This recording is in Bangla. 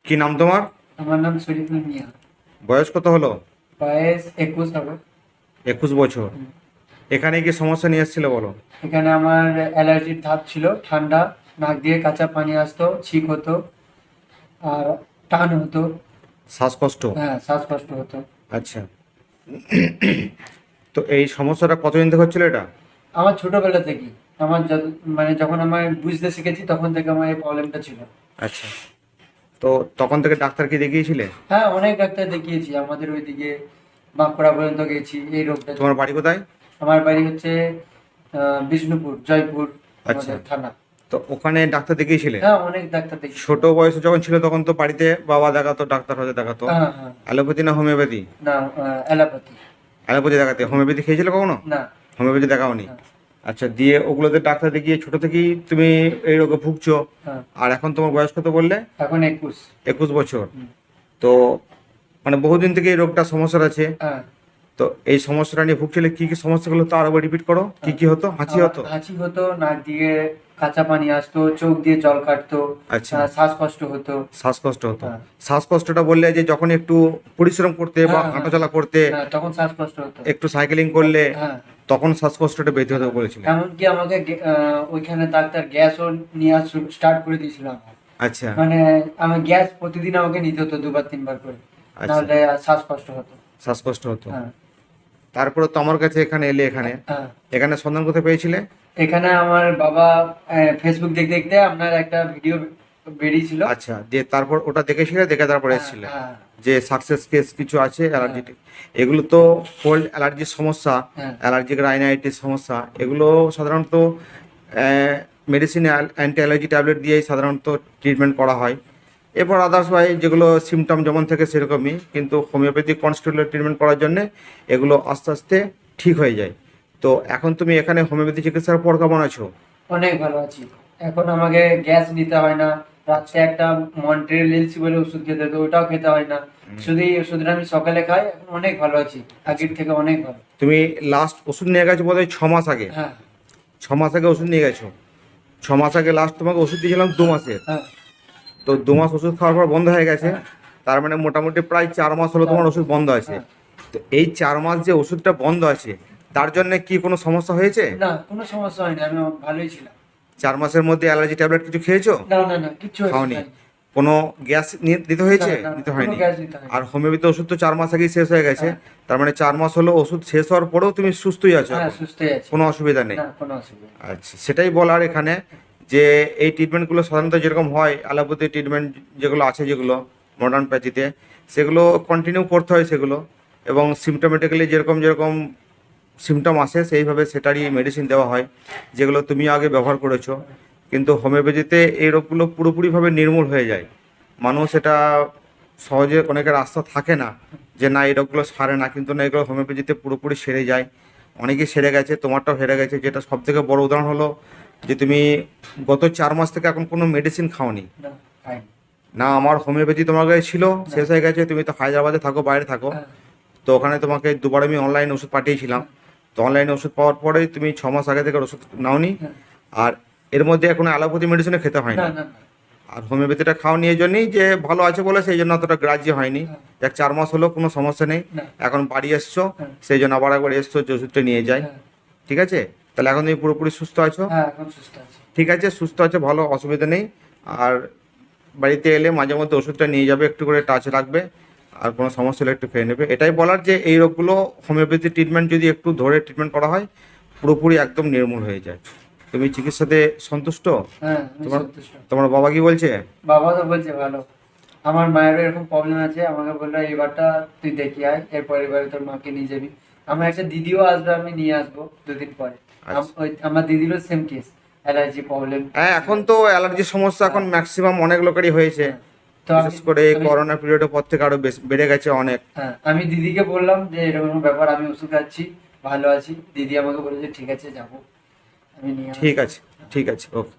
কি নাম তোমার? আমার নাম শরীফুল মিয়া। বয়স কত হলো? বয়স 21 হবে। 21 বছর। এখানে কি সমস্যা নিয়ে এসেছিলে বলো? এখানে আমার অ্যালার্জির ধাপ ছিল, ঠান্ডা, নাক দিয়ে কাঁচা পানি আসতো, ছিক হতো আর টান হতো। শ্বাসকষ্ট? হ্যাঁ, শ্বাসকষ্ট হতো। আচ্ছা। তো এই সমস্যাটা কতদিন থেকে হচ্ছিল এটা? আমার ছোটবেলা থেকেই, আমার মানে যখন আমার বুঝতে শিখেছি তখন থেকে আমার এই প্রবলেমটা ছিল। আচ্ছা। তো তখন থেকে ডাক্তার কি দেখিয়েছিলে? হ্যাঁ, অনেক ডাক্তার দেখিয়েছি, আমাদের ওইদিকে বাঁকুড়া পর্যন্ত গেছি এই রোগটা। তোমার বাড়ি কোথায়? আমার বাড়ি হচ্ছে বিষ্ণুপুর, জয়পুর আচ্ছা। আমাদের থানা। তো ওখানে ডাক্তার দেখিয়েছিলে? হ্যাঁ, অনেক ডাক্তার দেখিয়েছি। ছোট বয়সে যখন ছিল তখন তো বাড়িতে বাবা দেখাতো, ডাক্তার হতে দেখাতো। হ্যাঁ হ্যাঁ। অ্যালোপ্যাথি না হোমিওপ্যাথি? না, অ্যালোপ্যাথি। অ্যালোপ্যাথি দেখাতে। হোমিওপ্যাথি খেয়েছিলে কখনো? না। হোমিওপ্যাথি দেখাওনি? না। আচ্ছা, দিয়ে ওগুলোতে ডাক্তার দেখিয়ে ছোট থেকেই তুমি এই রোগে ভুগছো। হ্যাঁ। আর এখন তোমার বয়স কত বললে? এখন 21। 21 বছর। হুম। তো মানে বহুদিন থেকে এই রোগটা সমস্যা আছে। হ্যাঁ। তো এই সমস্যাটা নিয়ে ভুগছিলে, কি কি সমস্যাগুলো তো আরো রিপিট করো, কি কি হতো? হাঁচি আমার হতো? হাঁচি হতো, নাক দিয়ে কাঁচা পানি আসতো, চোখ দিয়ে জল কাটতো, আচ্ছা। শ্বাসকষ্ট হতো। শ্বাসকষ্ট হতো? হ্যাঁ। শ্বাসকষ্টটা বললে যে যখন একটু পরিশ্রম করতে বা হ্যাঁ, হ্যাঁ, হাঁটাচলা করতে, হ্যাঁ, তখন শ্বাসকষ্ট হতো। একটু সাইকেলিং করলে, হ্যাঁ। তখন শ্বাসকষ্টটা বেশি হতে বলেছিলে? এমনকি আমাকে ওইখানে ডাক্তার গ্যাসও নিয়ে স্টার্ট করে দিয়েছিল আমার। আচ্ছা। মানে আমি গ্যাস প্রতিদিন আমাকে নিতে হতো 2 বার 3 বার করে, আচ্ছা, নাহলে শ্বাসকষ্ট হতো। শ্বাসকষ্ট হতো। হ্যাঁ। তারপরে তো আমার কাছে এখানে এলে, এখানে হ্যাঁ। এখানে সন্ধান কোথায় পেয়েছিলে? এখানে আমার বাবা ফেসবুক দেখতে দেখতে আপনার একটা ভিডিও বেরিয়েছিল। আচ্ছা, দিয়ে তারপর ওটা দেখেছিলে, দেখে তারপর হ্যাঁ, এসেছিলে হ্যাঁ, যে সাকসেস কেস কিছু আছে অ্যালার্জিটিক। এগুলো তো কোল্ড অ্যালার্জির সমস্যা, হ্যাঁ। অ্যালার্জিক রাইনাইটিস সমস্যা, এগুলো সাধারণত মেডিসিন অ্যান্টি অ্যালার্জি ট্যাবলেট দিয়েই সাধারণত ট্রিটমেন্ট করা হয়। এরপর আদার্স ওয়াই যেগুলো সিমটম যেমন থাকে সেরকমই, কিন্তু হোমিওপ্যাথিক কনস্টিটিউটিভ ট্রিটমেন্ট করার জন্যে এগুলো আস্তে আস্তে ঠিক হয়ে যায়। তো এখন তুমি এখানে হোমিওপ্যাথি চিকিৎসার পর কেমন আছো? অনেক ভালো আছি। এখন আমাকে গ্যাস নিতে হয় না। রাত্রে একটা মন্ট্রেল এলসি বলে ওষুধ খেতে হতো, ওটাও খেতে হয় না। শুধু এই ওষুধটা আমি সকালে খাই, এখন অনেক ভালো আছি, আগের থেকে অনেক ভালো। তুমি লাস্ট ওষুধ নিয়ে গেছো বোধহয় 6 মাস আগে। হ্যাঁ। 6 মাস আগে ওষুধ নিয়ে গেছো। 6 মাস আগে লাস্ট তোমাকে ওষুধ দিয়েছিলাম 2 মাসের। হ্যাঁ। তো 2 মাস ওষুধ খাওয়ার পর বন্ধ হয়ে গেছে। হ্যাঁ। তার মানে মোটামুটি প্রায় 4 মাস হলো তোমার ওষুধ বন্ধ আছে। হ্যাঁ। তো এই 4 মাস যে ওষুধটা বন্ধ আছে, তার জন্য কি কোনো সমস্যা হয়েছে? না, কোনো সমস্যা হয়নি, আমি ভালোই ছিলাম। 4 মাসের মধ্যে অ্যালার্জি ট্যাবলেট কিছু খেয়েছো? না না না, কিচ্ছু খাওনি? হয়নি। কোনো গ্যাস নিতে হয়েছে? না, না, নিতে কোনো হয়নি? গ্যাস নিতে হয়নি। আর হোমিওপ্যাথি ওষুধ তো 4 মাস আগেই শেষ হয়ে গেছে। হ্যাঁ। তার মানে 4 মাস হলো ওষুধ শেষ হওয়ার পরেও তুমি সুস্থই আছো হ্যাঁ, এখন? সুস্থই আছি। কোনো অসুবিধা নেই? না, কোনো অসুবিধা নেই। আচ্ছা, সেটাই বলার এখানে যে এই ট্রিটমেন্টগুলো সাধারণত যেরকম হয় অ্যালোপ্যাথি ট্রিটমেন্ট যেগুলো আছে, যেগুলো মডার্ন প্যাথিতে, সেগুলো কন্টিনিউ করতে হয় সেগুলো, এবং সিমটোমেটিক্যালি যেরকম যেরকম সিমটম আসে সেইভাবে সেটারই মেডিসিন দেওয়া হয়, যেগুলো তুমি আগে ব্যবহার করেছো। কিন্তু হোমিওপ্যাথিতে এই রোগগুলো পুরোপুরিভাবে নির্মূল হয়ে যায়। মানুষ এটা সহজে, অনেকের আস্থা থাকে না যে না এই রোগগুলো সারে না, কিন্তু না, এগুলো হোমিওপ্যাথিতে পুরোপুরি সেরে যায়। অনেকেই সেরে গেছে, তোমারটাও সেরে গেছে, যেটা সবথেকে বড় উদাহরণ হলো যে তুমি গত 4 মাস থেকে এখন কোনো মেডিসিন খাওনি। না, খাইনি। না, আমার হোমিওপ্যাথি তোমার কাছে ছিল, শেষ হয়ে গেছে। তুমি তো হায়দ্রাবাদে থাকো, বাইরে থাকো। হ্যাঁ। তো ওখানে তোমাকে 2বার আমি অনলাইনে ওষুধ পাঠিয়েছিলাম। তো অনলাইনে ওষুধ পাওয়ার পরেই তুমি 6 মাস আগে থেকে ওষুধ নাওনি। হ্যাঁ। আর এর মধ্যে এখন অ্যালোপ্যাথি মেডিসিনে খেতে হয় না না। না না। আর হোমিওপ্যাথিটা খাওনি এই জন্যই যে ভালো আছে বলে, সেই জন্য অতটা গ্রাহ্য হয়নি। হ্যাঁ। এক 4 মাস হলো, কোনো সমস্যা নেই। না। এখন বাড়ি এসছো, হ্যাঁ। সেই জন্য আবার একবার এসছো যে ওষুধটা নিয়ে যাই। হ্যাঁ। ঠিক আছে? তাহলে এখন তুমি পুরোপুরি সুস্থ আছো? হ্যাঁ, এখন সুস্থ আছি। ঠিক আছে, সুস্থ আছে, ভালো, অসুবিধা নেই। আর বাড়িতে এলে মাঝে মধ্যে ওষুধটা নিয়ে যাবে, একটু করে টাচ রাখবে। আর কোনো সমস্যা হলে একটু খেয়ে নেবে। এটাই বলার যে এই রোগগুলো হোমিওপ্যাথি ট্রিটমেন্ট যদি একটু ধরে ট্রিটমেন্ট করা হয়, পুরোপুরি একদম নির্মূল হয়ে যায়। তুমি চিকিৎসাতে সন্তুষ্ট? হ্যাঁ, আমি তোমার সন্তুষ্ট। তোমার বাবা কি বলছে? বাবা তো বলছে ভালো। আমার মায়েরও এরকম প্রবলেম আছে, আমাকে বললো এবারটা তুই দেখি আয়, এরপর এবারে তোর মাকে নিয়ে যাবি। আমার একটা দিদিও আসবে, আমি নিয়ে আসবো 2 দিন পরে। আচ্ছা। আমার দিদিরও সেম কেস, অ্যালার্জি প্রবলেম। হ্যাঁ, এখন তো অ্যালার্জির সমস্যা এখন ম্যাক্সিমাম অনেক লোকেরই হয়েছে। তো বিশেষ করে এই করোনা পিরিয়ডের পর থেকে আরো বেড়ে গেছে অনেক। হ্যাঁ, আমি দিদিকে বললাম যে এরকম ব্যাপার, আমি ওষুধ খাচ্ছি, ভালো আছি। দিদি আমাকে বলেছে ঠিক আছে, যাবো, আমি নিয়ে আসবো। ঠিক আছে, ঠিক আছে, ওকে।